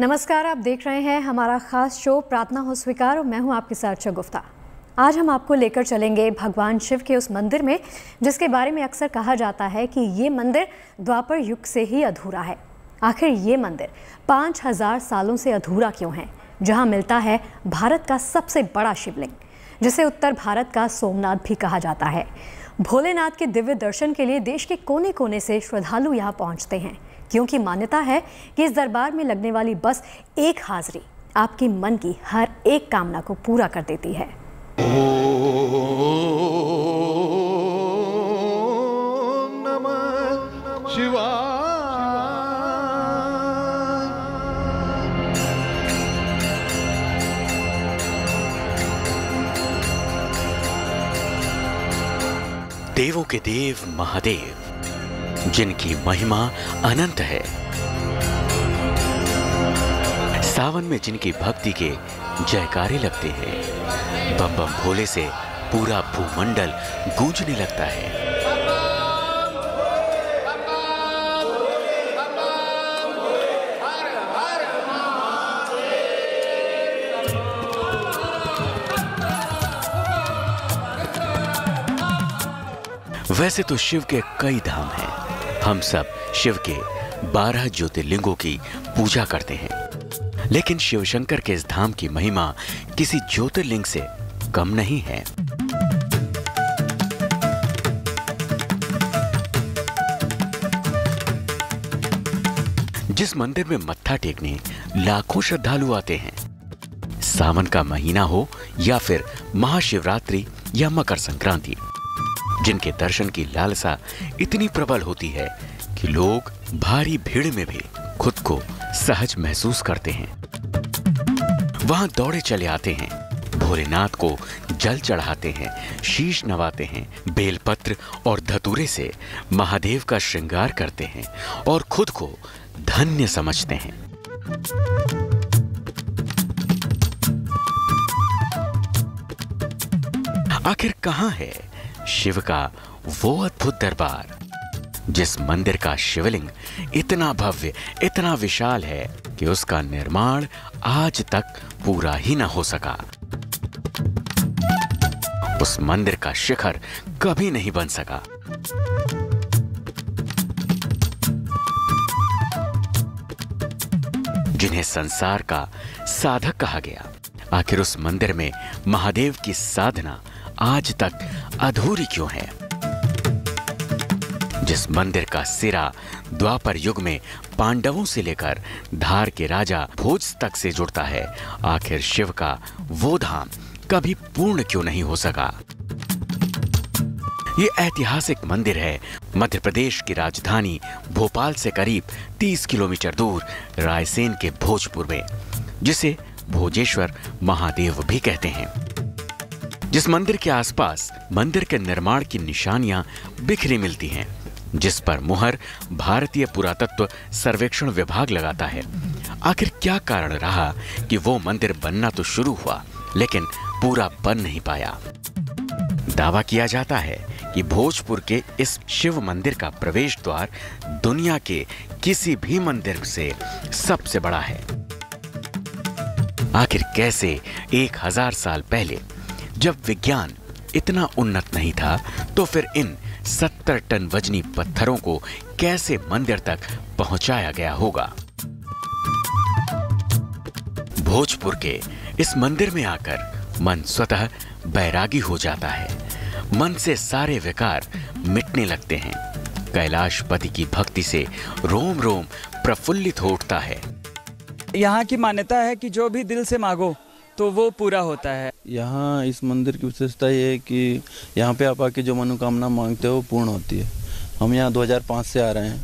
नमस्कार, आप देख रहे हैं हमारा खास शो प्रार्थना हो स्वीकार और मैं हूं आपके साथ शगुफ्ता। आज हम आपको लेकर चलेंगे भगवान शिव के उस मंदिर में जिसके बारे में अक्सर कहा जाता है कि ये मंदिर द्वापर युग से ही अधूरा है। आखिर ये मंदिर 5000 सालों से अधूरा क्यों है, जहां मिलता है भारत का सबसे बड़ा शिवलिंग, जिसे उत्तर भारत का सोमनाथ भी कहा जाता है। भोलेनाथ के दिव्य दर्शन के लिए देश के कोने कोने से श्रद्धालु यहाँ पहुँचते हैं, क्योंकि मान्यता है कि इस दरबार में लगने वाली बस एक हाजिरी आपकी मन की हर एक कामना को पूरा कर देती है। ओम नमः शिवाय। देवों के देव महादेव, जिनकी महिमा अनंत है, सावन में जिनकी भक्ति के जयकारे लगते हैं, बम बम भोले से पूरा भूमंडल गूंजने लगता है। वैसे तो शिव के कई धाम हैं। हम सब शिव के 12 ज्योतिर्लिंगों की पूजा करते हैं, लेकिन शिव शंकर के इस धाम की महिमा किसी ज्योतिर्लिंग से कम नहीं है। जिस मंदिर में मत्था टेकने लाखों श्रद्धालु आते हैं, सावन का महीना हो या फिर महाशिवरात्रि या मकर संक्रांति, जिनके दर्शन की लालसा इतनी प्रबल होती है कि लोग भारी भीड़ में भी खुद को सहज महसूस करते हैं। वहां दौड़े चले आते हैं, भोलेनाथ को जल चढ़ाते हैं, शीश नवाते हैं, बेलपत्र और धतूरे से महादेव का श्रृंगार करते हैं और खुद को धन्य समझते हैं। आखिर कहां है शिव का वो अद्भुत दरबार, जिस मंदिर का शिवलिंग इतना भव्य, इतना विशाल है कि उसका निर्माण आज तक पूरा ही न हो सका। उस मंदिर का शिखर कभी नहीं बन सका। जिन्हें संसार का साधक कहा गया, आखिर उस मंदिर में महादेव की साधना आज तक अधूरी क्यों है? जिस मंदिर का सिरा द्वापर युग में पांडवों से लेकर धार के राजा भोज तक से जुड़ता है, आखिर शिव का वो धाम कभी पूर्ण क्यों नहीं हो सका? ये ऐतिहासिक मंदिर है मध्य प्रदेश की राजधानी भोपाल से करीब 30 किलोमीटर दूर रायसेन के भोजपुर में, जिसे भोजेश्वर महादेव भी कहते हैं। जिस मंदिर के आसपास मंदिर के निर्माण की निशानियां बिखरी मिलती हैं, जिस पर मुहर भारतीय पुरातत्व सर्वेक्षण विभाग लगाता है। आखिर क्या कारण रहा कि वो मंदिर बनना तो शुरू हुआ, लेकिन पूरा बन नहीं पाया? दावा किया जाता है कि भोजपुर के इस शिव मंदिर का प्रवेश द्वार दुनिया के किसी भी मंदिर से सबसे बड़ा है। आखिर कैसे 1000 साल पहले, जब विज्ञान इतना उन्नत नहीं था, तो फिर इन 70 टन वजनी पत्थरों को कैसे मंदिर तक पहुंचाया गया होगा? भोजपुर के इस मंदिर में आकर मन स्वतः बैरागी हो जाता है। मन से सारे विकार मिटने लगते हैं। कैलाशपति की भक्ति से रोम रोम प्रफुल्लित हो उठता है। यहाँ की मान्यता है कि जो भी दिल से मांगो तो वो पूरा होता है। यहाँ इस मंदिर की विशेषता ये है कि यहाँ पे आप आके जो मनोकामना मांगते हो वो पूर्ण होती है। हम यहाँ 2005 से आ रहे हैं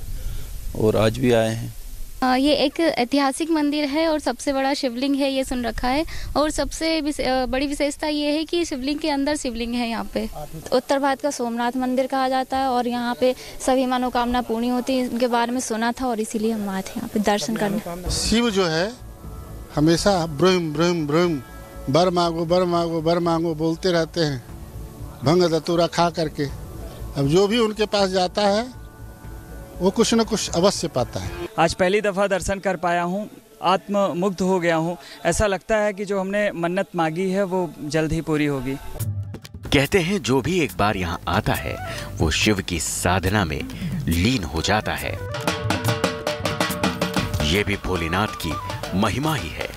और आज भी आए हैं। ये एक ऐतिहासिक मंदिर है और सबसे बड़ा शिवलिंग है, ये सुन रखा है। और सबसे बड़ी विशेषता ये है कि शिवलिंग के अंदर शिवलिंग है। यहाँ पे उत्तर भारत का सोमनाथ मंदिर कहा जाता है और यहाँ पे सभी मनोकामना पूरी होती है, इनके बारे में सुना था और इसीलिए हम आए थे यहाँ पे दर्शन करने। शिव जो है हमेशा ब्रह्म ब्रह्म ब्रह्म बर मांगो बर मांगो बर मांगो बोलते रहते हैं, भंग धतूरा खा करके। अब जो भी उनके पास जाता है वो कुछ न कुछ अवश्य पाता है। आज पहली दफा दर्शन कर पाया हूँ आत्ममुग्ध हो गया हूँ। ऐसा लगता है कि जो हमने मन्नत मांगी है वो जल्द ही पूरी होगी। कहते हैं जो भी एक बार यहाँ आता है वो शिव की साधना में लीन हो जाता है। ये भी भोलेनाथ की महिमा ही है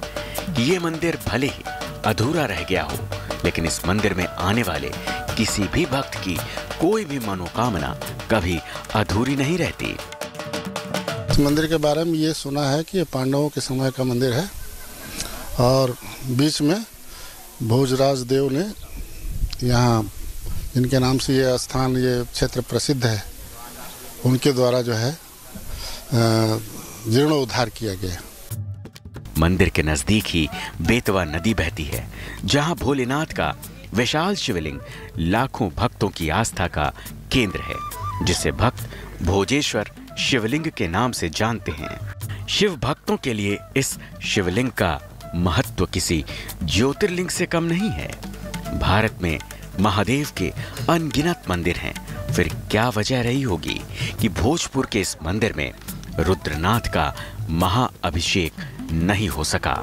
कि ये मंदिर भले ही अधूरा रह गया हो, लेकिन इस मंदिर में आने वाले किसी भी भक्त की कोई भी मनोकामना कभी अधूरी नहीं रहती। इस मंदिर के बारे में ये सुना है कि ये पांडवों के समय का मंदिर है और बीच में भोजराज देव ने यहाँ, जिनके नाम से ये स्थान, ये क्षेत्र प्रसिद्ध है, उनके द्वारा जो है जीर्णोद्धार किया गया। मंदिर के नजदीक ही बेतवा नदी बहती है, जहां भोलेनाथ का विशाल शिवलिंग लाखों भक्तों की आस्था का केंद्र है, जिसे भक्त भोजेश्वर शिवलिंग के नाम से जानते हैं। शिव भक्तों के लिए इस शिवलिंग का महत्व किसी ज्योतिर्लिंग से कम नहीं है। भारत में महादेव के अनगिनत मंदिर हैं, फिर क्या वजह रही होगी कि भोजपुर के इस मंदिर में रुद्रनाथ का महाअभिषेक नहीं हो सका।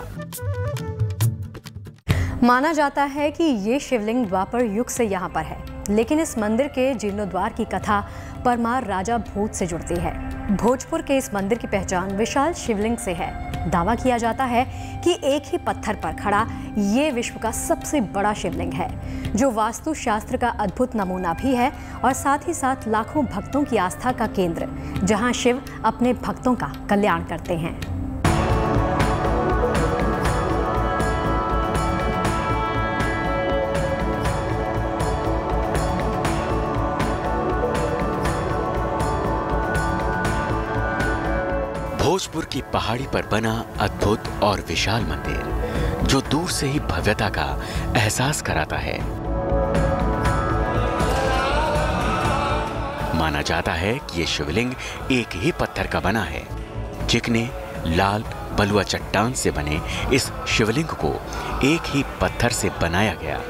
माना जाता है कि ये शिवलिंग द्वापर युग से यहाँ पर है, लेकिन इस मंदिर के जीर्णोद्धार की कथा परमार राजा भोज से जुड़ती है। भोजपुर के इस मंदिर की पहचान विशाल शिवलिंग से है। दावा किया जाता है कि एक ही पत्थर पर खड़ा ये विश्व का सबसे बड़ा शिवलिंग है, जो वास्तु शास्त्र का अद्भुत नमूना भी है और साथ ही साथ लाखों भक्तों की आस्था का केंद्र, जहां शिव अपने भक्तों का कल्याण करते हैं। भोजपुर की पहाड़ी पर बना अद्भुत और विशाल मंदिर, जो दूर से ही भव्यता का एहसास कराता है। माना जाता है कि ये शिवलिंग एक ही पत्थर का बना है। चिकने लाल बलुआ चट्टान से बने इस शिवलिंग को एक ही पत्थर से बनाया गया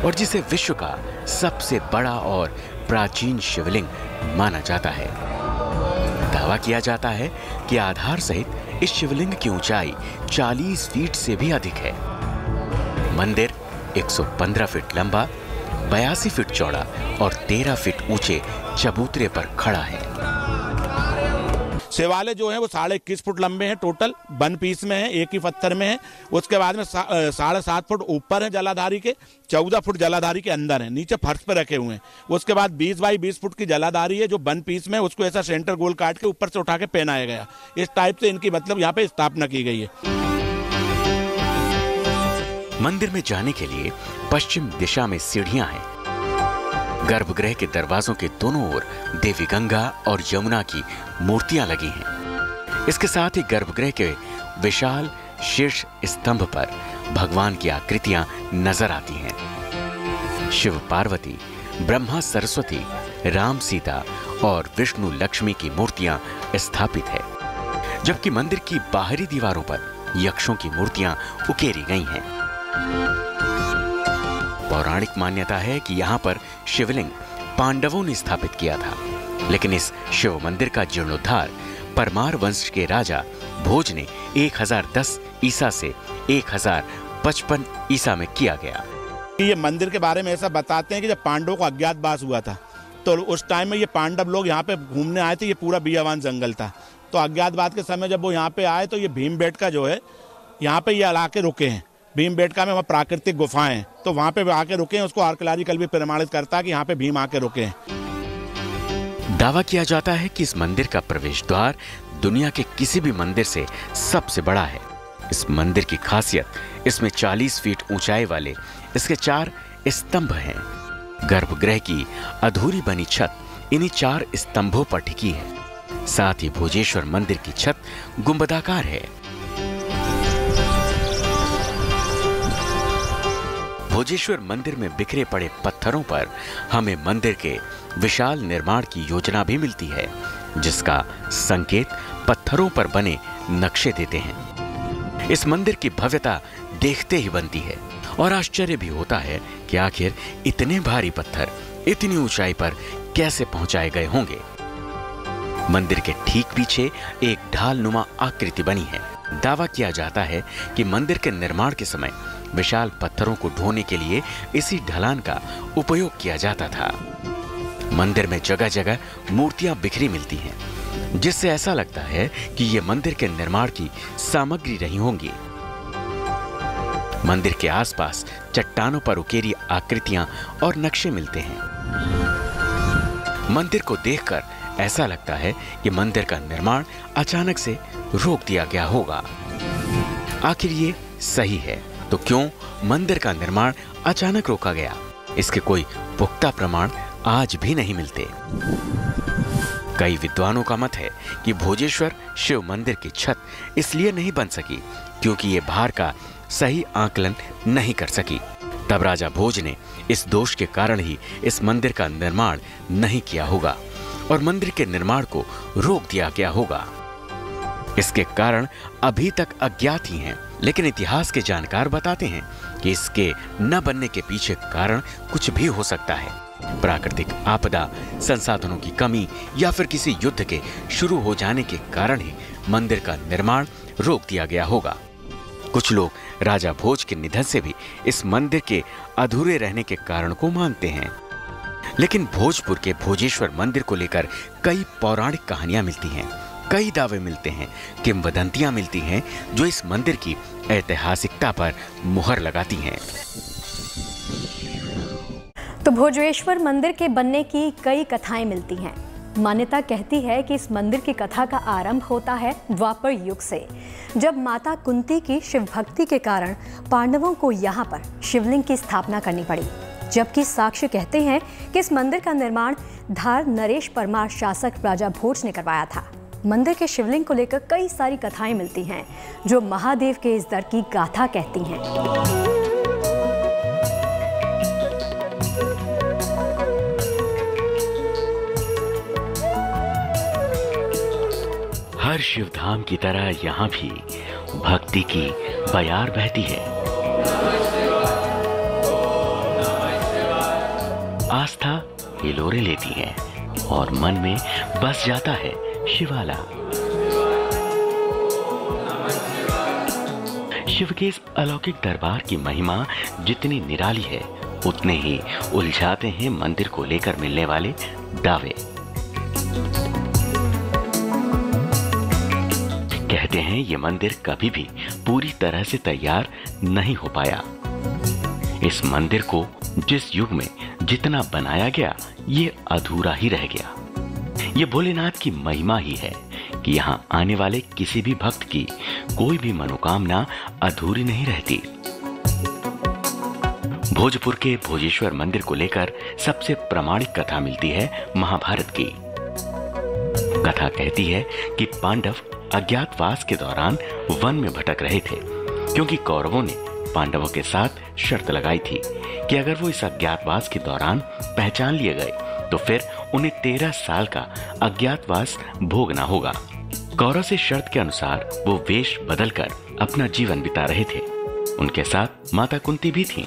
और जिसे विश्व का सबसे बड़ा और प्राचीन शिवलिंग माना जाता है। दावा किया जाता है कि आधार सहित इस शिवलिंग की ऊंचाई 40 फीट से भी अधिक है। मंदिर 115 फीट लंबा, 82 फीट चौड़ा और 13 फीट ऊंचे चबूतरे पर खड़ा है। शिवालय जो है वो 21.5 फुट लंबे हैं, टोटल वन पीस में है, एक ही पत्थर में है। उसके बाद में 7.5 फुट ऊपर है जलाधारी के, 14 फुट जलाधारी के अंदर है, नीचे फर्श पे रखे हुए हैं। उसके बाद 20 बाई 20 फुट की जलाधारी है जो वन पीस में, उसको ऐसा सेंटर गोल काट के ऊपर से उठा के पहनाया गया। इस टाइप से इनकी मतलब यहाँ पे स्थापना की गई है। मंदिर में जाने के लिए पश्चिम दिशा में सीढ़ियां हैं। गर्भगृह के दरवाजों के दोनों ओर देवी गंगा और यमुना की मूर्तियां लगी हैं। इसके साथ ही गर्भगृह के विशाल शीर्ष स्तंभ पर भगवान की आकृतियां नजर आती हैं। शिव पार्वती, ब्रह्मा सरस्वती, राम सीता और विष्णु लक्ष्मी की मूर्तियां स्थापित है, जबकि मंदिर की बाहरी दीवारों पर यक्षों की मूर्तियां उकेरी गई हैं। पौराणिक मान्यता है कि यहाँ पर शिवलिंग पांडवों ने स्थापित किया था, लेकिन इस शिव मंदिर का जीर्णोद्धार परमार वंश के राजा भोज ने 1010 ईसा से 1055 ईसा में किया गया। ये मंदिर के बारे में ऐसा बताते हैं कि जब पांडवों को अज्ञातवास हुआ था तो उस टाइम में ये पांडव लोग यहाँ पे घूमने आए थे। ये पूरा बियावान जंगल था, तो अज्ञातवास के समय जब वो यहाँ पे आए तो ये भीमबेटका जो है यहाँ पे ये आके रुके हैं। भीमबेटका में वहाँ प्राकृतिक गुफाएं हैं, तो वहाँ पे आके रुके हैं। उसको आर्कियोलॉजिकल भी प्रमाणित करता है कि यहाँ पे भीम आके रुके हैं। दावा किया जाता है कि इस मंदिर का प्रवेश द्वार दुनिया के किसी भी मंदिर से सबसे बड़ा है। इस मंदिर की खासियत, इसमें 40 फीट ऊंचाई वाले इसके 4 स्तंभ हैं। गर्भगृह की अधूरी बनी छत इन्हीं 4 स्तंभों पर टिकी है। साथ ही भोजेश्वर मंदिर की छत गुंबदाकार है। भोजेश्वर मंदिर में बिखरे पड़े पत्थरों पर हमें मंदिर के विशाल निर्माण की योजना भी मिलती है, जिसका संकेत पत्थरों पर बने नक्शे देते हैं। इस मंदिर की भव्यता देखते ही बनती है और आश्चर्य भी होता है कि आखिर इतने भारी पत्थर इतनी ऊंचाई पर कैसे पहुंचाए गए होंगे। मंदिर के ठीक पीछे एक ढाल नुमा आकृति बनी है, दावा किया जाता है कि मंदिर के निर्माण के समय विशाल पत्थरों को ढोने के लिए इसी ढलान का उपयोग किया जाता था। मंदिर में जगह जगह मूर्तियां बिखरी मिलती हैं, जिससे ऐसा लगता है कि ये मंदिर के निर्माण की सामग्री रही होंगी। मंदिर के आसपास चट्टानों पर उकेरी आकृतियां और नक्शे मिलते हैं। मंदिर को देखकर ऐसा लगता है कि मंदिर का निर्माण अचानक से रोक दिया गया होगा। आखिर ये सही है तो क्यों मंदिर का निर्माण अचानक रोका गया? इसके कोई पुख्ता प्रमाण आज भी नहीं मिलते। कई विद्वानों का मत है कि भोजेश्वर शिव मंदिर की छत इसलिए नहीं बन सकी क्योंकि ये भार का सही आकलन नहीं कर सकी। तब राजा भोज ने इस दोष के कारण ही इस मंदिर का निर्माण नहीं किया होगा और मंदिर के निर्माण को रोक दिया गया होगा। इसके कारण अभी तक अज्ञात ही हैं, लेकिन इतिहास के जानकार बताते हैं कि इसके न बनने के पीछे कारण कुछ भी हो सकता है। प्राकृतिक आपदा, संसाधनों की कमी या फिर किसी युद्ध के शुरू हो जाने के कारण ही मंदिर का निर्माण रोक दिया गया होगा। कुछ लोग राजा भोज के निधन से भी इस मंदिर के अधूरे रहने के कारण को मानते हैं। लेकिन भोजपुर के भोजेश्वर मंदिर को लेकर कई पौराणिक कहानियां मिलती हैं, कई दावे मिलते हैं, किंवदंतियां मिलती हैं जो इस मंदिर की ऐतिहासिकता पर मुहर लगाती हैं। तो भोजेश्वर मंदिर के बनने की कई कथाएं मिलती हैं। मान्यता कहती है कि इस मंदिर की कथा का आरंभ होता है द्वापर युग से, जब माता कुंती की शिव भक्ति के कारण पांडवों को यहाँ पर शिवलिंग की स्थापना करनी पड़ी। जबकि साक्ष्य कहते हैं कि इस मंदिर का निर्माण धार नरेश परमार शासक राजा भोज ने करवाया था। मंदिर के शिवलिंग को लेकर कई सारी कथाएं मिलती हैं जो महादेव के इस दर की गाथा कहती हैं। हर शिव धाम की तरह यहाँ भी भक्ति की बयार बहती है। आस्था हिलोरे लेती है और मन में बस जाता है शिवाला। शिव के इस अलौकिक दरबार की महिमा जितनी निराली है, उतने ही उलझाते हैं मंदिर को लेकर मिलने वाले दावे। कहते हैं ये मंदिर कभी भी पूरी तरह से तैयार नहीं हो पाया। इस मंदिर को जिस युग में जितना बनाया गया, ये अधूरा ही रह गया। ये भोलेनाथ की महिमा ही है कि यहाँ आने वाले किसी भी भक्त की कोई भी मनोकामना अधूरी नहीं रहती। भोजपुर के भोजेश्वर मंदिर को लेकर सबसे प्रामाणिक कथा मिलती है महाभारत की। कथा कहती है कि पांडव अज्ञातवास के दौरान वन में भटक रहे थे, क्योंकि कौरवों ने पांडवों के साथ शर्त लगाई थी कि अगर वो इस अज्ञातवास के दौरान पहचान लिए गए तो फिर उन्हें 13 साल का अज्ञातवास भोगना होगा। कौरव से शर्त के अनुसार वो वेश बदलकर अपना जीवन बिता रहे थे। उनके साथ माता कुंती भी थीं।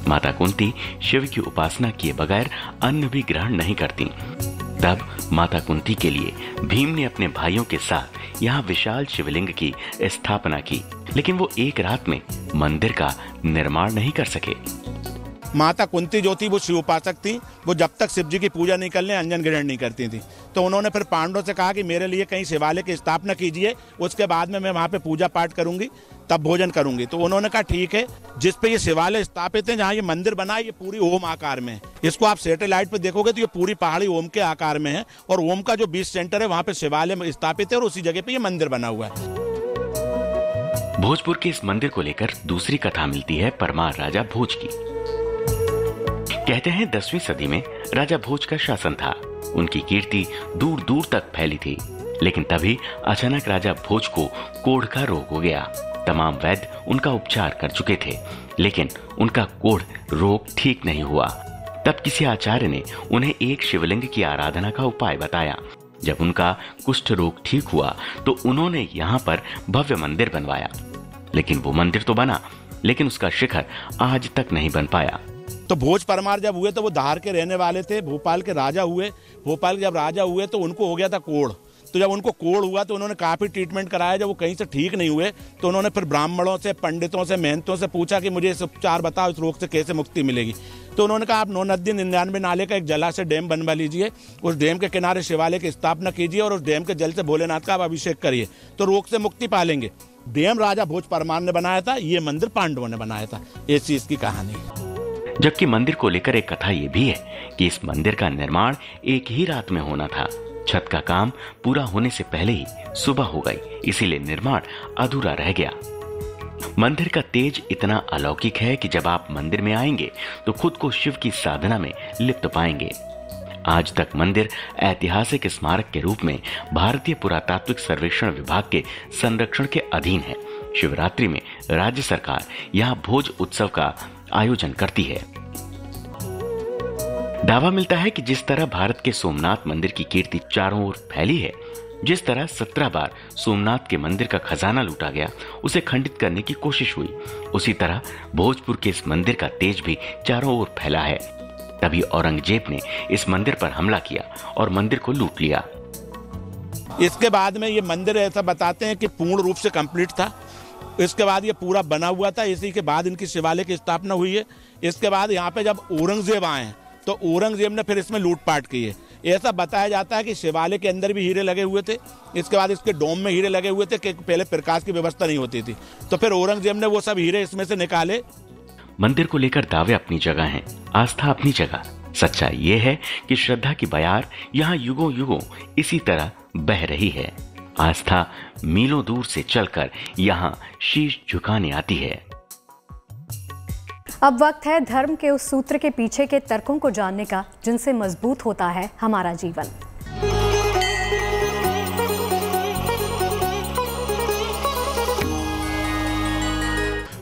माता कुंती शिव की उपासना किए बगैर अन्न भी ग्रहण नहीं करती। तब माता कुंती के लिए भीम ने अपने भाइयों के साथ यहाँ विशाल शिवलिंग की स्थापना की, लेकिन वो एक रात में मंदिर का निर्माण नहीं कर सके। माता कुंती जो थी वो शिव उपासक थी। वो जब तक शिव जी की पूजा नहीं कर ले अंजन ग्रहण नहीं करती थी। तो उन्होंने फिर पांडवों से कहा कि मेरे लिए कहीं शिवालय की स्थापना कीजिए, उसके बाद में मैं वहाँ पे पूजा पाठ करूंगी, तब भोजन करूंगी। तो उन्होंने कहा ठीक है। जिस पे ये शिवालय स्थापित है, जहाँ ये मंदिर बना है, ये पूरी ओम आकार में है। इसको आप सैटेलाइट पे देखोगे तो ये पूरी पहाड़ी ओम के आकार में है और ओम का जो बीच सेंटर है वहाँ पे शिवालय स्थापित है और उसी जगह पे ये मंदिर बना हुआ है। भोजपुर के इस मंदिर को लेकर दूसरी कथा मिलती है परमार राजा भोज की। कहते हैं 10वीं सदी में राजा भोज का शासन था। उनकी कीर्ति दूर दूर तक फैली थी, लेकिन तभी अचानक राजा भोज को कोढ़ का रोग हो गया। तमाम वैद्य उनका उपचार कर चुके थे, लेकिन उनका कोढ़ रोग ठीक नहीं हुआ। तब किसी आचार्य ने उन्हें एक शिवलिंग की आराधना का उपाय बताया। जब उनका कुष्ठ रोग ठीक हुआ तो उन्होंने यहाँ पर भव्य मंदिर बनवाया। लेकिन वो मंदिर तो बना, लेकिन उसका शिखर आज तक नहीं बन पाया। तो भोज परमार जब हुए तो वो धार के रहने वाले थे, भोपाल के राजा हुए। भोपाल के जब राजा हुए तो उनको हो गया था कोढ़। तो तो जब उनको कोढ़ हुआ तो उन्होंने काफ़ी ट्रीटमेंट कराया। जब वो कहीं से ठीक नहीं हुए तो उन्होंने फिर ब्राह्मणों से, पंडितों से, महंतों से पूछा कि मुझे इस उपचार बताओ, इस रोग से कैसे मुक्ति मिलेगी। तो उन्होंने कहा आप 9 नदी 99 नाले का एक जलाशय डैम बनवा लीजिए, उस डैम के किनारे शिवालय की स्थापना कीजिए और उस डैम के जल से भोलेनाथ का आप अभिषेक करिए, तो रोग से मुक्ति पालेंगे। डैम राजा भोज परमार ने बनाया था, ये मंदिर पांडवों ने बनाया था। ऐसी इसकी कहानी है। जबकि मंदिर को लेकर एक कथा ये भी है कि इस मंदिर का निर्माण एक ही रात में होना था। छत का काम पूरा होने से पहले ही सुबह हो गई, इसीलिए निर्माण अधूरा रह गया। मंदिर का तेज इतना अलौकिक है कि जब आप मंदिर में आएंगे तो खुद को शिव की साधना में लिप्त पाएंगे। आज तक मंदिर ऐतिहासिक स्मारक के रूप में भारतीय पुरातात्विक सर्वेक्षण विभाग के संरक्षण के अधीन है। शिवरात्रि में राज्य सरकार यहाँ भोज उत्सव का आयोजन करती है। दावा मिलता है कि जिस तरह भारत के सोमनाथ मंदिर की कीर्ति चारों ओर फैली है, जिस तरह 17 बार सोमनाथ के मंदिर का खजाना लूटा गया, उसे खंडित करने की कोशिश हुई, उसी तरह भोजपुर के इस मंदिर का तेज भी चारों ओर फैला है। तभी औरंगजेब ने इस मंदिर पर हमला किया और मंदिर को लूट लिया। इसके बाद में ये मंदिर ऐसा बताते हैं कि पूर्ण रूप से कंप्लीट था। इसके बाद ये पूरा बना हुआ था। इसी के बाद इनकी शिवालय की स्थापना हुई है। इसके बाद यहाँ पे जब औरंगजेब आए हैं तो औरंगजेब ने फिर इसमें लूटपाट की है। ऐसा बताया जाता है कि शिवालय के अंदर भी हीरे लगे हुए थे, इसके बाद इसके डोम में हीरे लगे हुए थे कि पहले प्रकाश की व्यवस्था नहीं होती थी, तो फिर औरंगजेब ने वो सब हीरे इसमें से निकाले। मंदिर को लेकर दावे अपनी जगह हैं, आस्था अपनी जगह। सच्चाई ये है कि श्रद्धा की बयार यहाँ युगों युगों इसी तरह बह रही है। आस्था मीलों दूर से चलकर यहाँ शीश झुकाने आती है। अब वक्त है धर्म के उस सूत्र के पीछे के तर्कों को जानने का जिनसे मजबूत होता है हमारा जीवन।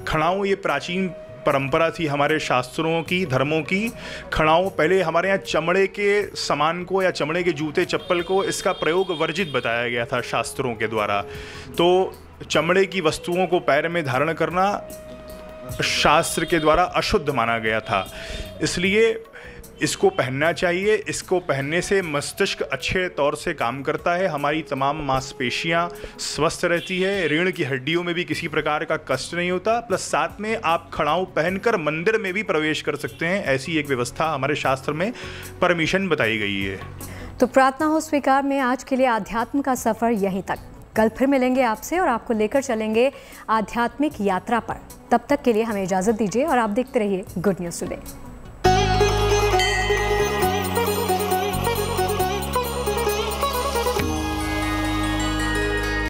खड़ाऊं ये प्राचीन परंपरा थी हमारे शास्त्रों की, धर्मों की। खड़ाऊं पहले हमारे यहाँ चमड़े के सामान को या चमड़े के जूते चप्पल को इसका प्रयोग वर्जित बताया गया था शास्त्रों के द्वारा। तो चमड़े की वस्तुओं को पैर में धारण करना शास्त्र के द्वारा अशुद्ध माना गया था, इसलिए इसको पहनना चाहिए। इसको पहनने से मस्तिष्क अच्छे तौर से काम करता है, हमारी तमाम मांसपेशियां स्वस्थ रहती है, रीढ़ की हड्डियों में भी किसी प्रकार का कष्ट नहीं होता। प्लस साथ में आप खड़ाऊं पहनकर मंदिर में भी प्रवेश कर सकते हैं। ऐसी एक व्यवस्था हमारे शास्त्र में परमिशन बताई गई है। तो प्रार्थना हो स्वीकार में आज के लिए आध्यात्म का सफर यहीं तक। कल फिर मिलेंगे आपसे और आपको लेकर चलेंगे आध्यात्मिक यात्रा पर। तब तक के लिए हमें इजाजत दीजिए और आप देखते रहिए गुड न्यूज़ टुडे।